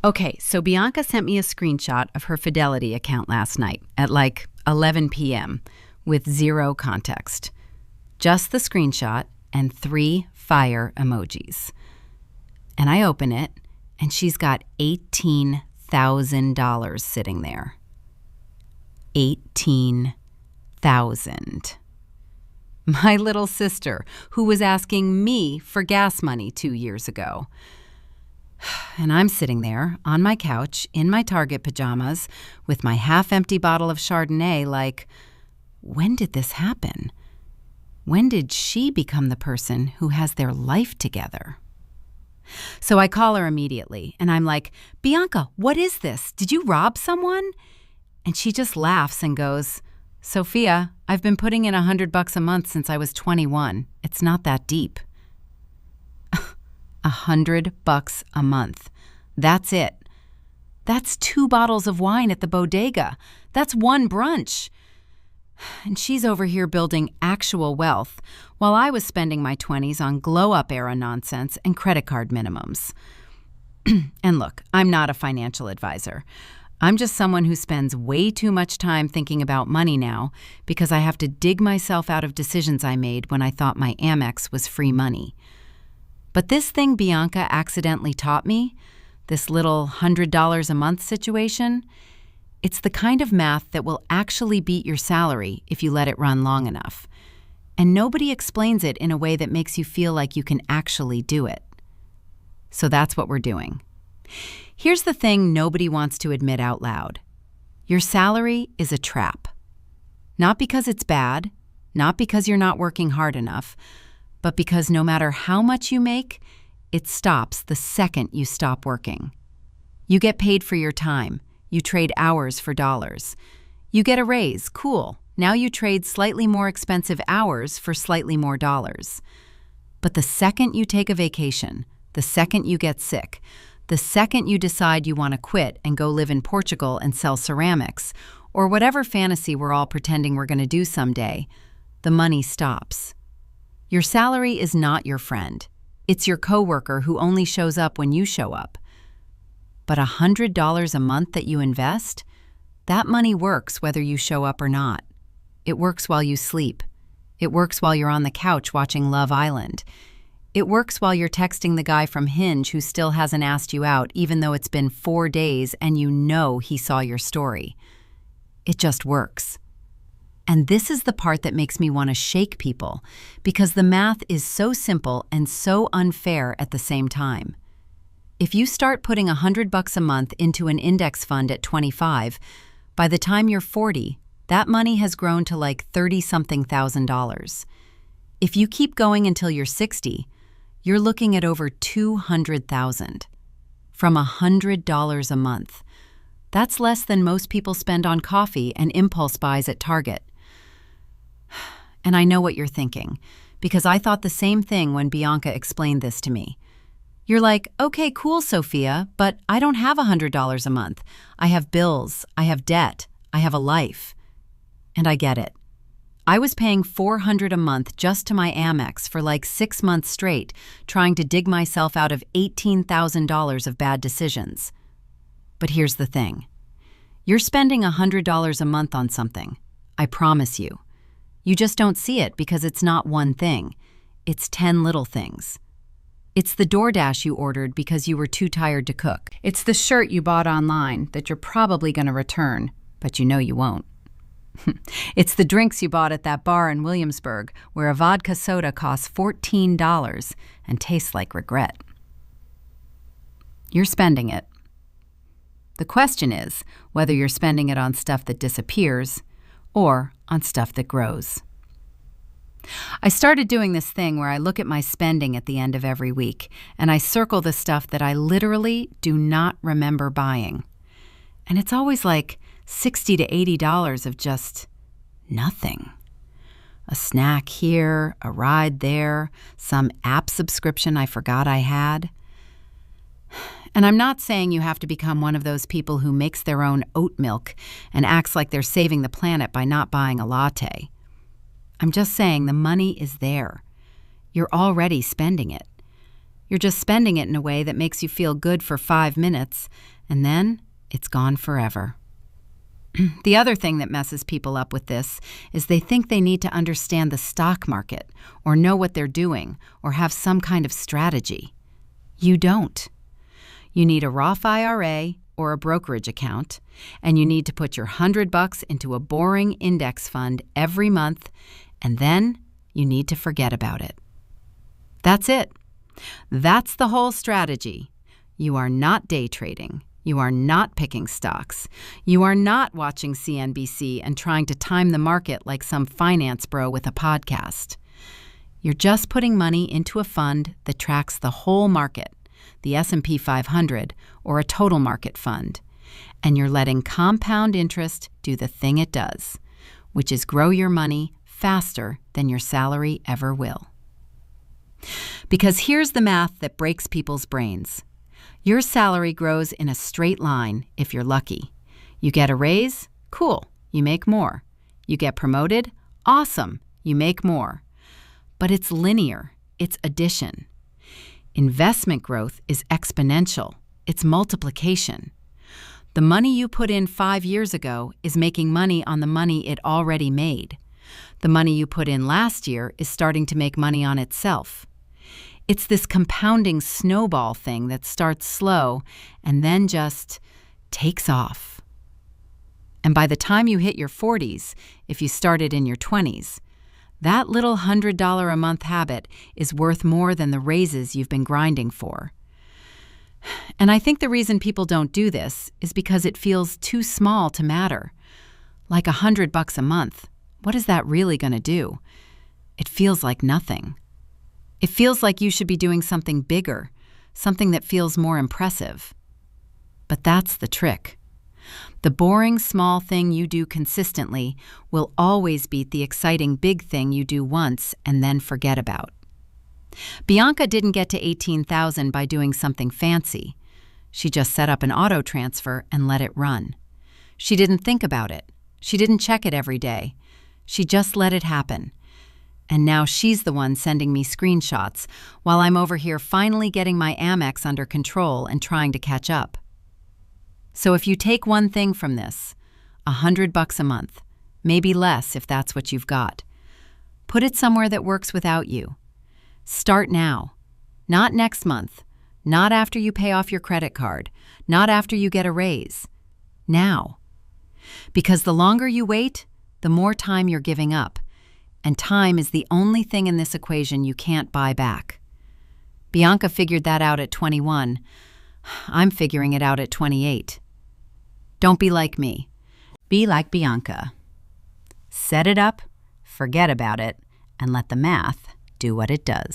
Okay, so Bianca sent me a screenshot of her Fidelity account last night at like 11 p.m. with zero context. Just the screenshot and 3 fire emojis. And I open it, and she's got $18,000 sitting there. 18,000. My little sister, who was asking me for gas money 2 years ago. And I'm sitting there on my couch in my Target pajamas with my half-empty bottle of Chardonnay like, when did this happen? When did she become the person who has their life together? So I call her immediately, and I'm like, Bianca, what is this? Did you rob someone? And she just laughs and goes, Sophia, I've been putting in $100 a month since I was 21. It's not that deep. $100 a month. That's it. That's 2 bottles of wine at the bodega. That's 1 brunch. And she's over here building actual wealth while I was spending my 20s on glow-up era nonsense and credit card minimums. And look, I'm not a financial advisor. I'm just someone who spends way too much time thinking about money now because I have to dig myself out of decisions I made when I thought my Amex was free money. But this thing Bianca accidentally taught me, this little $100 a month situation, it's the kind of math that will actually beat your salary if you let it run long enough. And nobody explains it in a way that makes you feel like you can actually do it. So that's what we're doing. Here's the thing nobody wants to admit out loud. Your salary is a trap. Not because it's bad, not because you're not working hard enough, but because no matter how much you make, it stops the second you stop working. You get paid for your time. You trade hours for dollars. You get a raise, cool. Now you trade slightly more expensive hours for slightly more dollars. But the second you take a vacation, the second you get sick, the second you decide you want to quit and go live in Portugal and sell ceramics, or whatever fantasy we're all pretending we're going to do someday, the money stops. Your salary is not your friend. It's your coworker who only shows up when you show up. But $100 a month that you invest, that money works whether you show up or not. It works while you sleep. It works while you're on the couch watching Love Island. It works while you're texting the guy from Hinge who still hasn't asked you out even though it's been 4 days and you know he saw your story. It just works. And this is the part that makes me want to shake people, because the math is so simple and so unfair at the same time. If you start putting $100 a month into an index fund at 25, by the time you're 40, that money has grown to like $30-something thousand. If you keep going until you're 60, you're looking at over $200,000 from $100 a month. That's less than most people spend on coffee and impulse buys at Target. And I know what you're thinking, because I thought the same thing when Bianca explained this to me. You're like, okay, cool, Sophia, but I don't have $100 a month. I have bills, I have debt, I have a life. And I get it. I was paying $400 a month just to my Amex for like 6 months straight, trying to dig myself out of $18,000 of bad decisions. But here's the thing. You're spending $100 a month on something. I promise you. You just don't see it because it's not one thing. It's 10 little things. It's the DoorDash you ordered because you were too tired to cook. It's the shirt you bought online that you're probably going to return, but you know you won't. It's the drinks you bought at that bar in Williamsburg where a vodka soda costs $14 and tastes like regret. You're spending it. The question is whether you're spending it on stuff that disappears or on stuff that grows. I started doing this thing where I look at my spending at the end of every week and I circle the stuff that I literally do not remember buying. And it's always like $60 to $80 of just nothing. A snack here, a ride there, some app subscription I forgot I had. And I'm not saying you have to become one of those people who makes their own oat milk and acts like they're saving the planet by not buying a latte. I'm just saying the money is there. You're already spending it. You're just spending it in a way that makes you feel good for 5 minutes and then it's gone forever. The other thing that messes people up with this is they think they need to understand the stock market or know what they're doing or have some kind of strategy. You don't. You need a Roth IRA or a brokerage account, and you need to put your $100 into a boring index fund every month, and then you need to forget about it. That's it. That's the whole strategy. You are not day trading. You are not picking stocks. You are not watching CNBC and trying to time the market like some finance bro with a podcast. You're just putting money into a fund that tracks the whole market, the S&P 500 or a total market fund, and you're letting compound interest do the thing it does, which is grow your money faster than your salary ever will. Because here's the math that breaks people's brains. Your salary grows in a straight line if you're lucky. You get a raise? Cool, you make more. You get promoted? Awesome, you make more. But it's linear, it's addition. Investment growth is exponential, it's multiplication. The money you put in 5 years ago is making money on the money it already made. The money you put in last year is starting to make money on itself. It's this compounding snowball thing that starts slow and then just takes off. And by the time you hit your 40s, if you started in your 20s, that little $100 a month habit is worth more than the raises you've been grinding for. And I think the reason people don't do this is because it feels too small to matter. Like $100 a month, what is that really going to do? It feels like nothing. It feels like you should be doing something bigger, something that feels more impressive. But that's the trick. The boring small thing you do consistently will always beat the exciting big thing you do once and then forget about. Bianca didn't get to $18,000 by doing something fancy. She just set up an auto transfer and let it run. She didn't think about it. She didn't check it every day. She just let it happen. And now she's the one sending me screenshots while I'm over here finally getting my Amex under control and trying to catch up. So if you take one thing from this, $100 a month, maybe less if that's what you've got, put it somewhere that works without you. Start now, not next month, not after you pay off your credit card, not after you get a raise. Now. Because the longer you wait, the more time you're giving up. And time is the only thing in this equation you can't buy back. Bianca figured that out at 21. I'm figuring it out at 28. Don't be like me. Be like Bianca. Set it up, forget about it, and let the math do what it does.